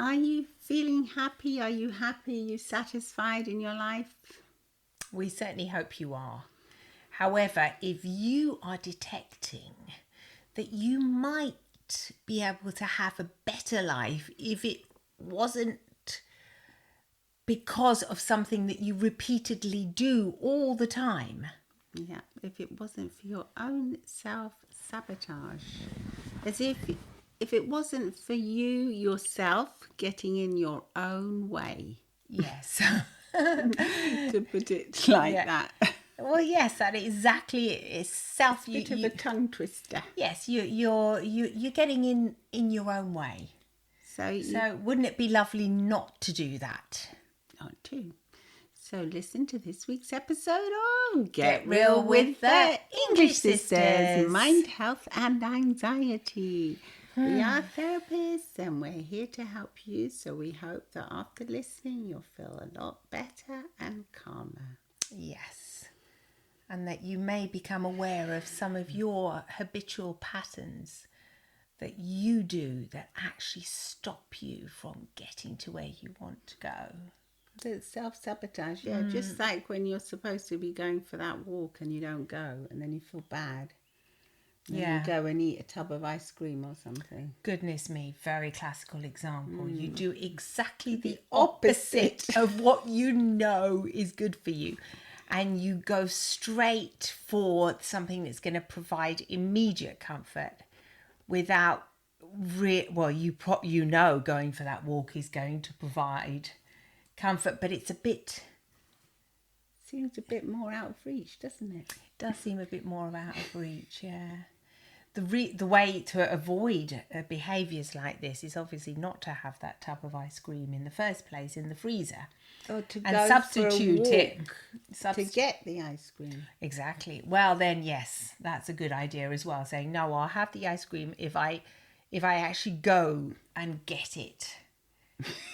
Are you feeling happy? Are you happy? Are you satisfied in your life? We certainly hope you are. However, if you are detecting that you might be able to have a better life if it wasn't because of something that you repeatedly do all the time. Yeah, if it wasn't for your own self-sabotage. As if it wasn't for you yourself getting in your own way. Yes. To put it like that. Well, yes, that exactly it. It's self. Bit of a tongue twister. Yes, you're getting in your own way. So wouldn't it be lovely not to do that? Not to. So listen to this week's episode of Get Real with the English Sisters. Mind, Health and Anxiety. We are therapists and we're here to help you. So we hope that after listening you'll feel a lot better and calmer. Yes. And that you may become aware of some of your habitual patterns that you do that actually stop you from getting to where you want to go. The self-sabotage, just like when you're supposed to be going for that walk and you don't go and then you feel bad. And you go and eat a tub of ice cream or something. Goodness me, very classical example. You do exactly the opposite of what you know is good for you. And you go straight for something that's going to provide immediate comfort without, you know going for that walk is going to provide comfort, but it's seems a bit more out of reach, doesn't it? It does seem a bit more out of reach, yeah. The way to avoid behaviours like this is obviously not to have that tub of ice cream in the first place in the freezer. Or to and go substitute for a it walk to get the ice cream. Exactly. Well, then yes, that's a good idea as well. Saying no, I'll have the ice cream if I actually go and get it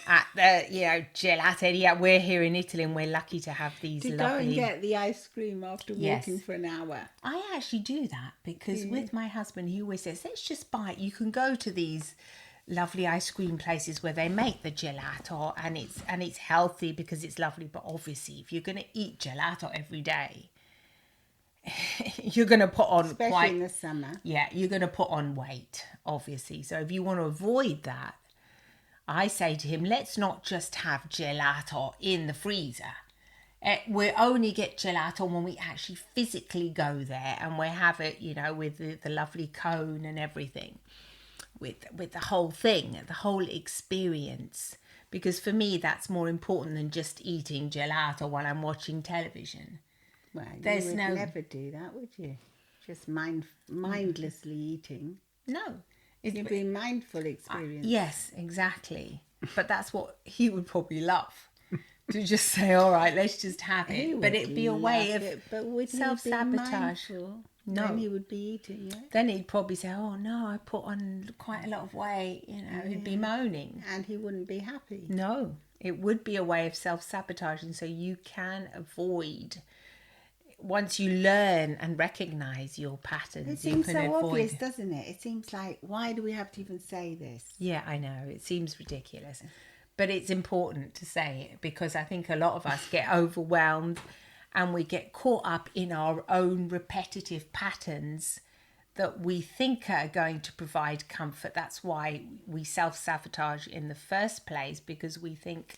at the gelato. Yeah, we're here in Italy and we're lucky to have these to lovely. Go and get the ice cream after walking for an hour. I actually do that because with my husband, he always says, let's just buy it. You can go to these lovely ice cream places where they make the gelato and it's healthy because it's lovely, but obviously if you're going to eat gelato every day you're going to put on especially in the summer, you're going to put on weight, obviously. So if you want to avoid that, I say to him, let's not just have gelato in the freezer. We only get gelato when we actually physically go there and we have it, with the lovely cone and everything. With the whole thing, the whole experience. Because for me, that's more important than just eating gelato while I'm watching television. Well, you would never do that, would you? Just mindlessly eating. No. It'd be a mindful experience. Yes, exactly. But that's what he would probably love. To just say, all right, let's just have it. But it'd be a way of self-sabotage. No. Then he would be eating it. Then he'd probably say, oh no, I put on quite a lot of weight. He'd be moaning. And he wouldn't be happy. No, it would be a way of self-sabotaging. So you can avoid, once you learn and recognise your patterns, it seems so obvious, doesn't it? It seems like, why do we have to even say this? Yeah, I know. It seems ridiculous. But it's important to say it because I think a lot of us get overwhelmed and we get caught up in our own repetitive patterns that we think are going to provide comfort. That's why we self-sabotage in the first place, because we think,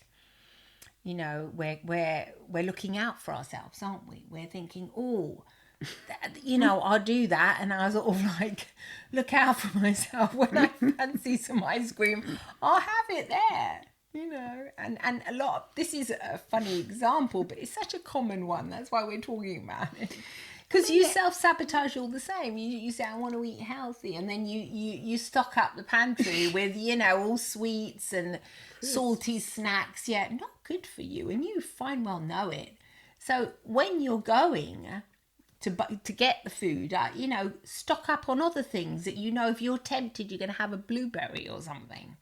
we're looking out for ourselves, aren't we? We're thinking, I'll do that, and I sort of like look out for myself when I fancy some ice cream. I'll have it there. And a lot of, this is a funny example, but it's such a common one. That's why we're talking about it. Because you self-sabotage all the same. You say, I want to eat healthy. And then you stock up the pantry with, all sweets and salty snacks. Yeah, not good for you. And you fine well know it. So when you're going to get the food, stock up on other things that if you're tempted, you're going to have a blueberry or something.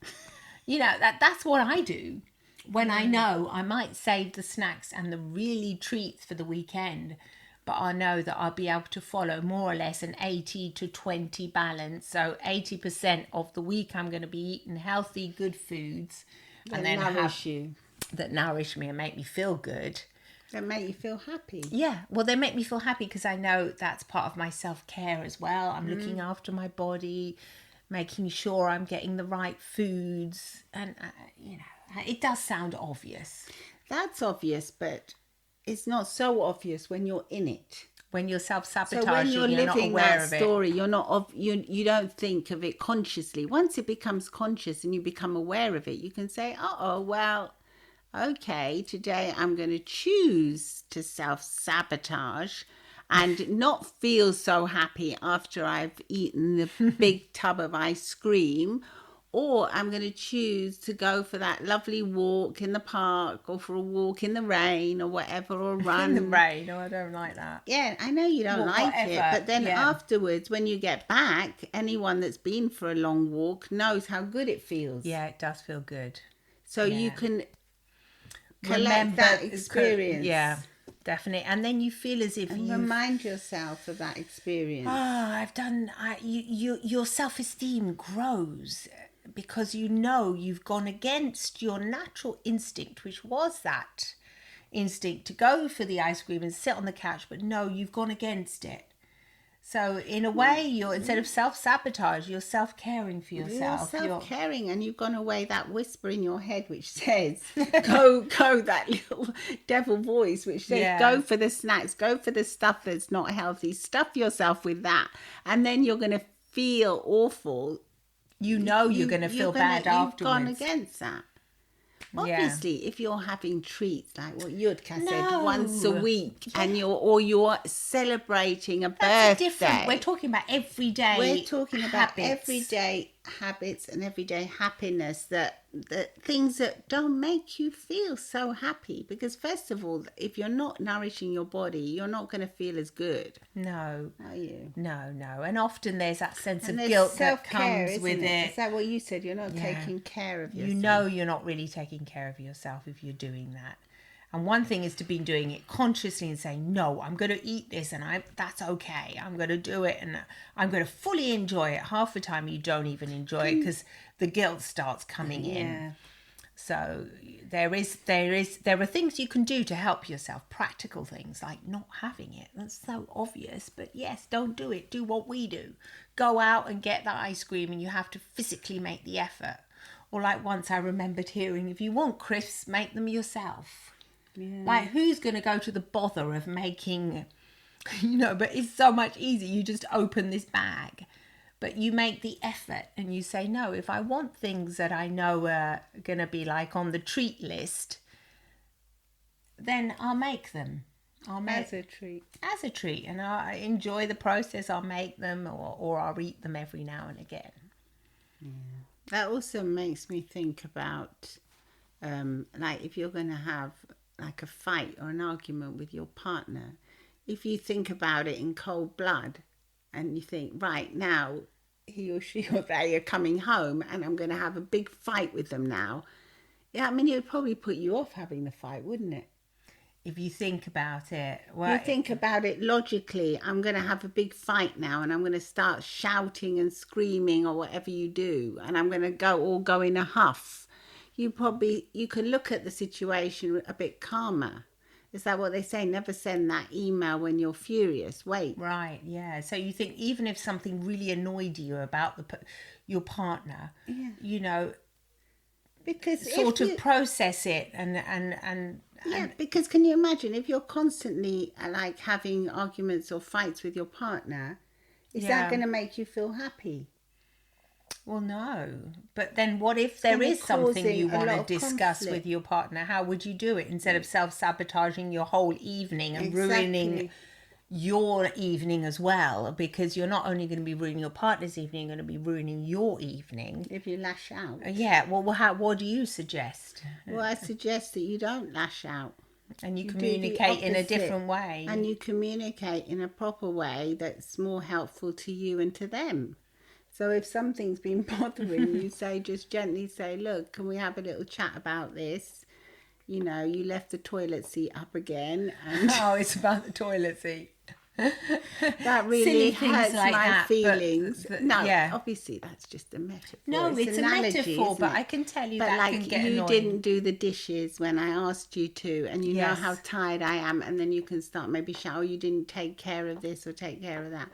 That's what I do when I know I might save the snacks and the really treats for the weekend. but I know that I'll be able to follow more or less an 80 to 20 balance. So 80% of the week I'm going to be eating healthy, good foods, and then that nourish me and make me feel good. That make you feel happy. Yeah, well, they make me feel happy because I know that's part of my self-care as well. I'm looking after my body, making sure I'm getting the right foods. And, it does sound obvious. That's obvious, but it's not so obvious when you're in it. When you're self-sabotaging, So when you're living not aware that of it. story, you don't think of it consciously. Once it becomes conscious and you become aware of it, you can say, well, okay, today I'm going to choose to self-sabotage and not feel so happy after I've eaten the big tub of ice cream. Or I'm going to choose to go for that lovely walk in the park, or for a walk in the rain, or whatever, or run. In the rain, I don't like that. Yeah, I know you don't like it, but then afterwards, when you get back, anyone that's been for a long walk knows how good it feels. Yeah, it does feel good. So you can collect that experience. Yeah, definitely. And then you feel as if you remind yourself of that experience. Your self-esteem grows because you've gone against your natural instinct, which was that instinct to go for the ice cream and sit on the couch, but no, you've gone against it. So in a way, you're, instead of self-sabotage, you're self-caring for yourself. You're self-caring, and you've gone away that whisper in your head which says, go, that little devil voice which says, go for the snacks, go for the stuff that's not healthy, stuff yourself with that. And then you're going to feel awful. You're going to feel bad afterwards. You've gone against that. Obviously, if you're having treats like what Yudka said once a week, and you're celebrating a birthday, we're talking about everyday. We're talking about habits. Everyday habits and everyday happiness. That things that don't make you feel so happy. Because first of all, if you're not nourishing your body, you're not going to feel as good. No, are you? No. And often there's that sense of guilt that comes with it. Is that what you said? You're not taking care of yourself. You know you're not really taking care of yourself if you're doing that. And one thing is to be doing it consciously and saying, no, I'm going to eat this and that's okay. I'm going to do it and I'm going to fully enjoy it. Half the time you don't even enjoy it because the guilt starts coming in. So there are things you can do to help yourself, practical things like not having it. That's so obvious, but yes, don't do it. Do what we do. Go out and get that ice cream and you have to physically make the effort. Or like once I remembered hearing, if you want crisps, make them yourself. Yeah. Like who's going to go to the bother of making, but it's so much easier. You just open this bag, but you make the effort and you say, no, if I want things that I know are going to be like on the treat list, then I'll make them. As a treat. And I enjoy the process. I'll make them or I'll eat them every now and again. Yeah. That also makes me think about, like if you're going to have like a fight or an argument with your partner, if you think about it in cold blood and you think, right now he or she or they are coming home and I'm going to have a big fight with them now. Yeah, I mean, it would probably put you off having the fight, wouldn't it? If you think about it. Well, you think about it logically. I'm going to have a big fight now and I'm going to start shouting and screaming or whatever you do. And I'm going to go in a huff. You can look at the situation a bit calmer. Is that what they say? Never send that email when you're furious. Wait. Right, yeah. So you think even if something really annoyed you about your partner, because sort of process it and because can you imagine if you're constantly like having arguments or fights with your partner, is that going to make you feel happy? Well, no. But then what if there is something you want to discuss with your partner? How would you do it instead of self-sabotaging your whole evening and ruining your evening as well? Because you're not only going to be ruining your partner's evening, you're going to be ruining your evening. If you lash out. Yeah. Well, what do you suggest? Well, I suggest that you don't lash out. And you communicate in a different way. And you communicate in a proper way that's more helpful to you and to them. So if something's been bothering you, just gently say, look, can we have a little chat about this? You left the toilet seat up again. And oh, it's about the toilet seat. That really Silly things hurts like my that, but feelings. No, yeah. obviously that's just a metaphor. No, it's a analogy, metaphor, isn't but it? I can tell you But that like can get you annoying. didn't do the dishes when I asked you to, and you know how Yes. tired I am, and then you can start maybe shout, "Oh, you didn't take care of this or take care of that."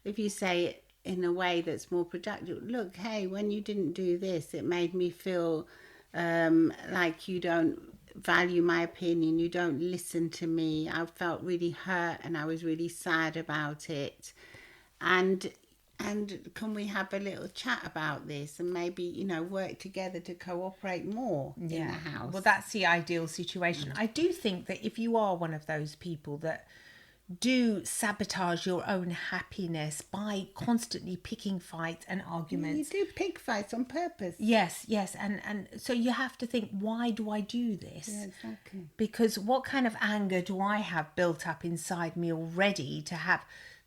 If you say it in a way that's more productive, look, hey, when you didn't do this, it made me feel like you don't value my opinion, you don't listen to me. I felt really hurt and I was really sad about it. And can we have a little chat about this and maybe, work together to cooperate more in the house? Well, that's the ideal situation. I do think that if you are one of those people that do sabotage your own happiness by constantly picking fights and arguments. You do pick fights on purpose. Yes, and so you have to think, why do I do this? Yeah, exactly. Because what kind of anger do I have built up inside me already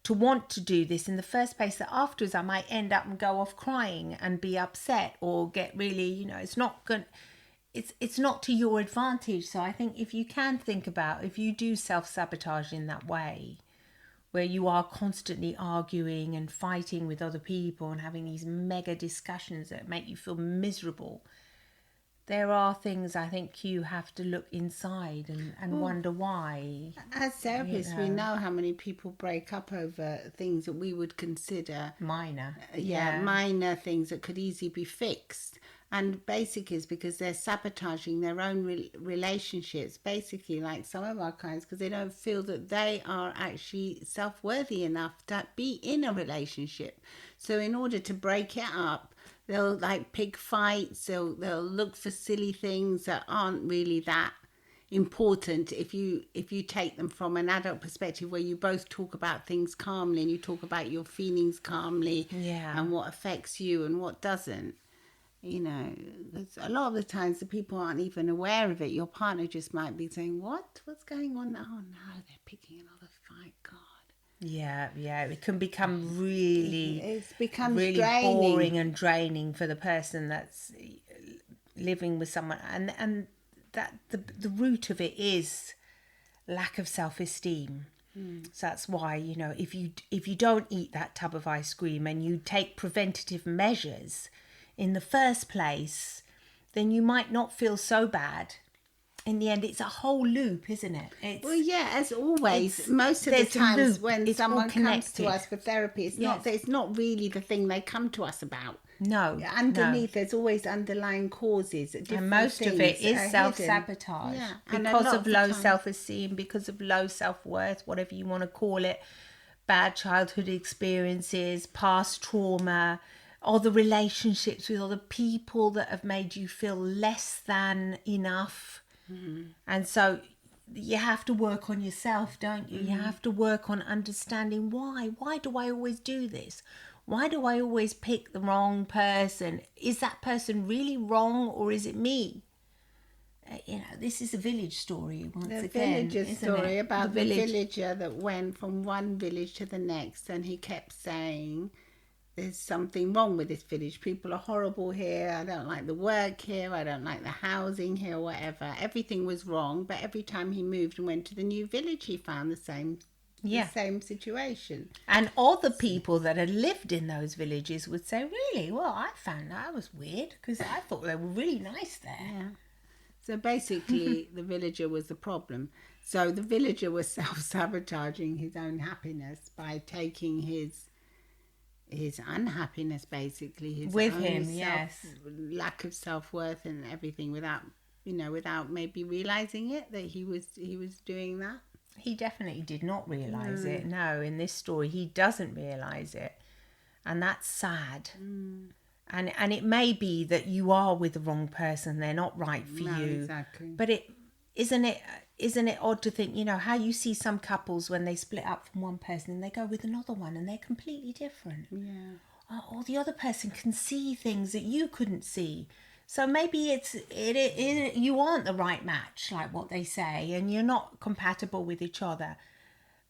to want to do this in the first place, that afterwards I might end up and go off crying and be upset or get really, it's not good. It's not to your advantage. So I think if you can think about, if you do self-sabotage in that way, where you are constantly arguing and fighting with other people and having these mega discussions that make you feel miserable, there are things I think you have to look inside and wonder why. As therapists, we know how many people break up over things that we would consider minor. Minor things that could easily be fixed. And basically it's because they're sabotaging their own relationships, basically, like some of our clients, because they don't feel that they are actually self-worthy enough to be in a relationship. So in order to break it up, they'll like pick fights, they'll look for silly things that aren't really that important if you take them from an adult perspective, where you both talk about things calmly and you talk about your feelings calmly and what affects you and what doesn't. A lot of the times the people aren't even aware of it. Your partner just might be saying, what's going on? Oh no, they're picking another fight. God. Yeah, it can become really draining. boring and draining for the person that's living with someone, and that the root of it is lack of self-esteem. So that's why, if you don't eat that tub of ice cream and you take preventative measures in the first place, then you might not feel so bad. In the end, it's a whole loop, isn't it? As always, most of the times when someone comes to us for therapy, it's not really the thing they come to us about. No. Underneath, there's always underlying causes. And most of it is self-sabotage. Yeah. Because of low self-esteem, because of low self-worth, whatever you want to call it, bad childhood experiences, past trauma, or the relationships with other people that have made you feel less than enough. And so you have to work on yourself, don't you? You have to work on understanding why do I always do this? Why do I always pick the wrong person? Is that person really wrong, or is it me? This is a village story once again. The villager story about the villager that went from one village to the next, and he kept saying, there's something wrong with this village. People are horrible here. I don't like the work here. I don't like the housing here, whatever. Everything was wrong. But every time he moved and went to the new village, he found the same situation. And all the people that had lived in those villages would say, really? Well, I found that was weird because I thought they were really nice there. Yeah. So basically, the villager was the problem. So the villager was self-sabotaging his own happiness by taking his unhappiness, basically, his with own him, lack of self-worth and everything, without maybe realizing it, that he was doing that. He definitely did not realize it. No, in this story he doesn't realize it, and that's sad. And it may be that you are with the wrong person, they're not right for you. Exactly. But isn't it odd to think, how you see some couples when they split up from one person and they go with another one and they're completely different. Yeah. Or the other person can see things that you couldn't see. So maybe you aren't the right match, like what they say, and you're not compatible with each other.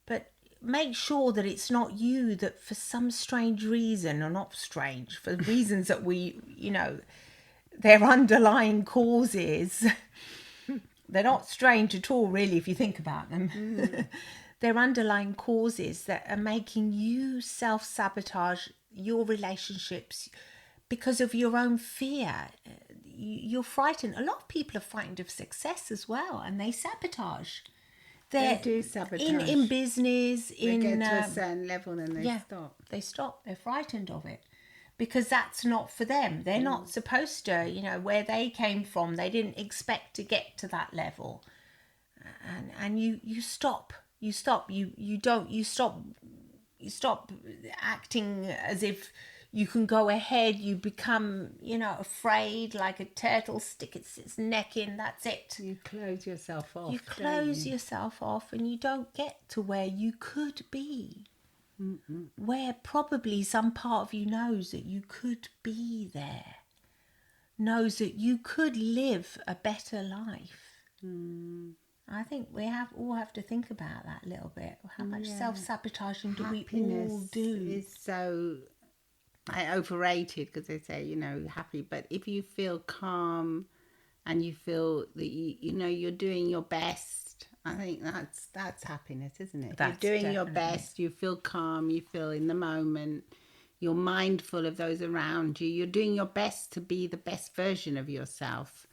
But make sure that it's not you that, for some strange reason, or not strange, for reasons that their underlying causes, they're not strange at all, really, if you think about them. They're underlying causes that are making you self-sabotage your relationships because of your own fear. You're frightened. A lot of people are frightened of success as well, and they sabotage. They do sabotage. In business, they get to a certain level and they stop. They stop. They're frightened of it because that's not for them. They're not supposed to. Where they came from, they didn't expect to get to that level, and you stop. You stop. You don't. You stop. You stop acting as if you can go ahead. You become, afraid, like a turtle stick its neck in. That's it. You close yourself off. You close yourself off, and you don't get to where you could be. Where probably some part of you knows that you could be there, knows that you could live a better life. I think we all have to think about that a little bit. How much self-sabotaging do we all do? Is so overrated because they say, happy. But if you feel calm and you feel that you're doing your best, I think that's happiness, isn't it? That's you're doing your best. You feel calm. You feel in the moment. You're mindful of those around you. You're doing your best to be the best version of yourself.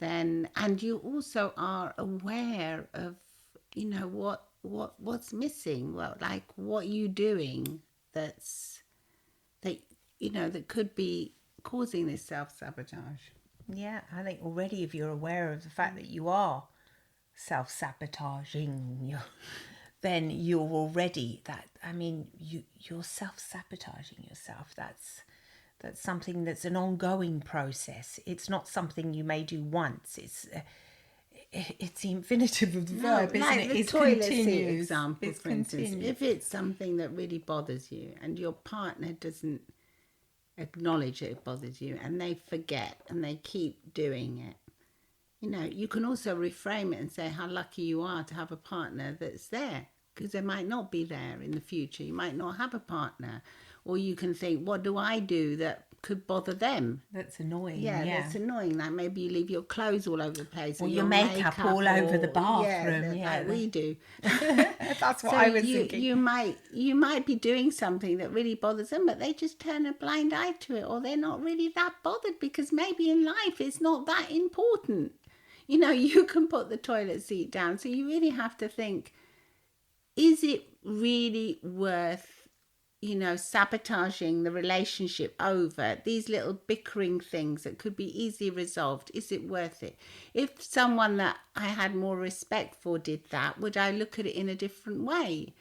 And you also are aware of what's missing, what are you doing that could be causing this self-sabotage. I think already if you're aware of the fact that you are self-sabotaging, then you're already you're self-sabotaging yourself. That's something that's an ongoing process. It's not something you may do once. It's the infinitive of the verb, isn't it? The It's toilet continuous. seat example, It's for instance. continuous. If it's something that really bothers you and your partner doesn't acknowledge that it bothers you and they forget and they keep doing it, you can also reframe it and say how lucky you are to have a partner that's there, because they might not be there in the future. You might not have a partner. Or you can think, what do I do that could bother them? That's annoying. That's annoying. Like maybe you leave your clothes all over the place. Or your makeup all over the bathroom. Like we do. That's what I was thinking. You might be doing something that really bothers them, but they just turn a blind eye to it, or they're not really that bothered because maybe in life it's not that important. You can put the toilet seat down. So you really have to think, is it really worth sabotaging the relationship over these little bickering things that could be easily resolved? Is it worth it? If someone that I had more respect for did that, would I look at it in a different way?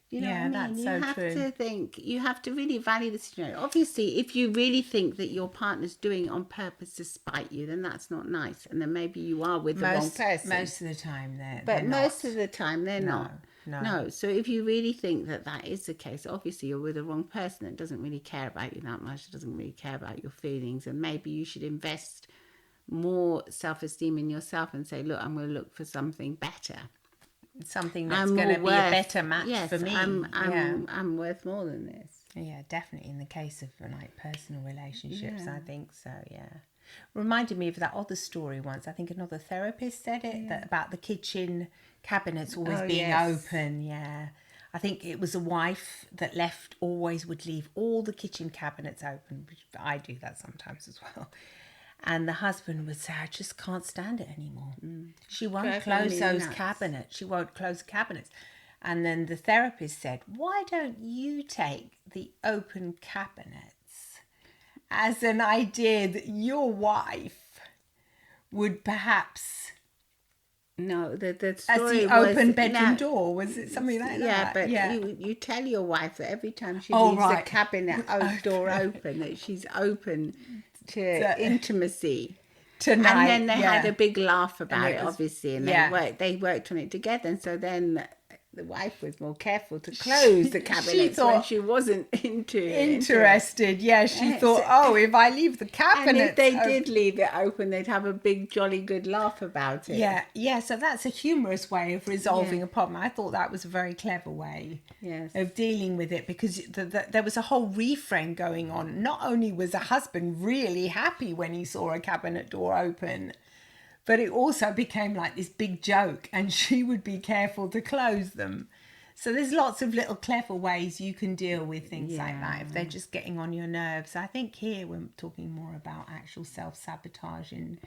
What I mean? That's you so have true. to think, you have to really value the situation. Obviously, if you really think that your partner's doing it on purpose to spite you, then that's not nice. And then maybe you are with the wrong person. Most of the time they're most not. of the time they're not. No. So if you really think that is the case, obviously you're with the wrong person that doesn't really care about you that much, doesn't really care about your feelings, and maybe you should invest more self-esteem in yourself and say, look, I'm going to look for something better. Something that's going to be a better match for me. I'm worth more than this. Yeah, definitely. In the case of personal relationships, I think so, Reminded me of that other story once. I think another therapist said it, that about the kitchen cabinets always being open. I think it was a wife that always would leave all the kitchen cabinets open. I do that sometimes as well. And the husband would say, I just can't stand it anymore. She won't close those cabinets. She won't close the cabinets. And then the therapist said, why don't you take the open cabinets as an idea that your wife would perhaps... No, the as story the open bedroom door, was it something like that? But you tell your wife that every time she leaves the cabinet door open, that she's open to intimacy. Tonight, and then they had a big laugh about it, obviously, and they worked on it together. And so then the wife was more careful to close the cabinets when she wasn't interested. She thought, if I leave the cabinet, and if they did leave it open, they'd have a big jolly good laugh about it. So that's a humorous way of resolving a problem. I thought that was a very clever way of dealing with it, because there was a whole refrain going on. Not only was the husband really happy when he saw a cabinet door open, but it also became like this big joke, and she would be careful to close them. So there's lots of little clever ways you can deal with things like that if they're just getting on your nerves. I think here we're talking more about actual self-sabotage in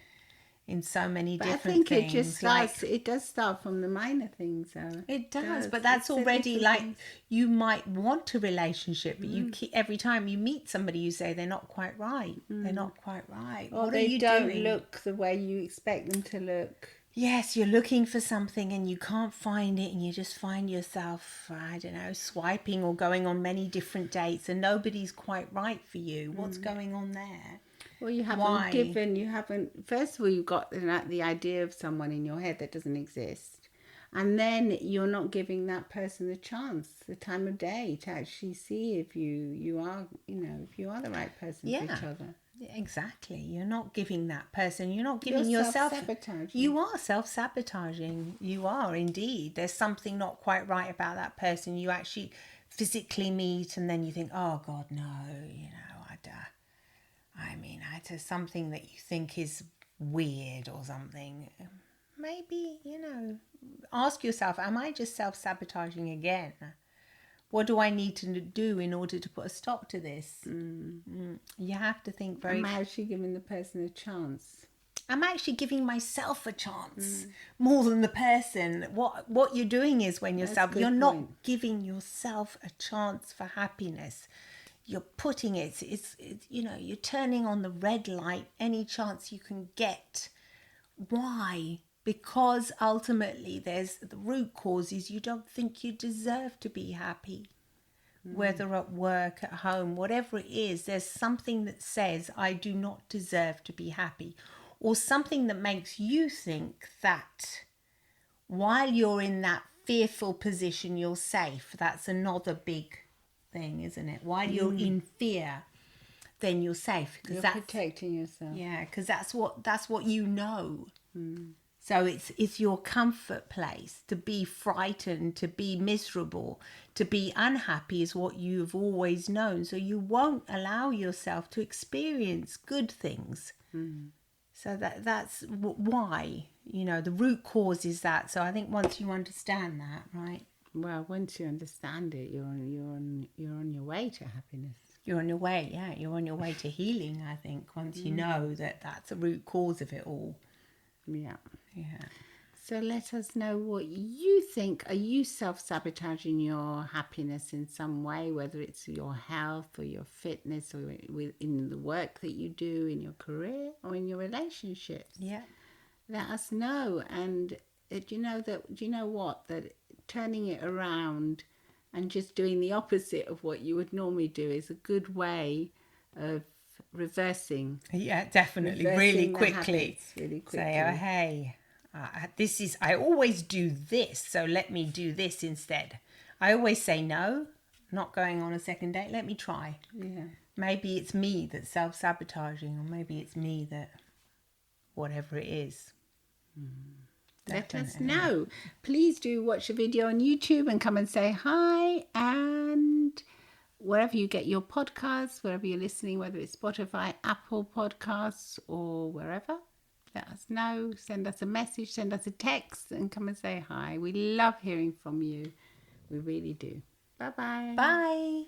so many But I different think it things. just starts. It does start from the minor things, though. It does, but that's already like you might want a relationship, but you keep, every time you meet somebody, you say they're not quite right. They're not quite right. Or What they are you don't doing? look the way you expect them to look. Yes, you're looking for something and you can't find it, and you just find yourself, I don't know, swiping or going on many different dates, and nobody's quite right for you. What's going on there? Well, you haven't first of all, you've got the idea of someone in your head that doesn't exist. And then you're not giving that person the chance, the time of day to actually see if you are, if you are the right person for each other. Exactly. You're not giving that person, you're not giving You're yourself. self-sabotaging. You are self-sabotaging. You are indeed. There's something not quite right about that person. You actually physically meet and then you think, oh God, no, it's something that you think is weird or something. Maybe, ask yourself, am I just self-sabotaging again? What do I need to do in order to put a stop to this? You have to think very... Am I actually giving the person a chance? I'm actually giving myself a chance more than the person. What you're doing is when you're not giving yourself a chance for happiness. You're putting it's you're turning on the red light any chance you can get. Why? Because ultimately the root cause is you don't think you deserve to be happy. Whether at work, at home, whatever it is, there's something that says I do not deserve to be happy, or something that makes you think that while you're in that fearful position you're safe. That's another big thing, isn't it? While you're in fear, then you're safe because you're protecting yourself. Yeah, because that's what you know. So it's your comfort place. To be frightened, to be miserable, to be unhappy is what you've always known. So you won't allow yourself to experience good things. So that's why, the root cause is that. So I think once you understand that, right? Well, once you understand it, you're on your way to happiness. You're on your way, yeah. You're on your way to healing, I think, once you know that that's the root cause of it all. Yeah. Yeah. So let us know what you think. Are you self-sabotaging your happiness in some way, whether it's your health or your fitness or in the work that you do, in your career or in your relationships? Yeah. Let us know. And do you know what? That turning it around and just doing the opposite of what you would normally do is a good way of reversing. Yeah, definitely. Really quickly. Say, oh, hey, I always do this, so let me do this instead. I always say no, not going on a second date. Let me try. Yeah. Maybe it's me that's self-sabotaging, or maybe it's me that, whatever it is. Let us know. Please do watch the video on YouTube and come and say hi. And wherever you get your podcasts, wherever you're listening, whether it's Spotify, Apple Podcasts, or wherever, let us know. Send us a message, send us a text, and come and say hi. We love hearing from you. We really do. Bye-bye. Bye.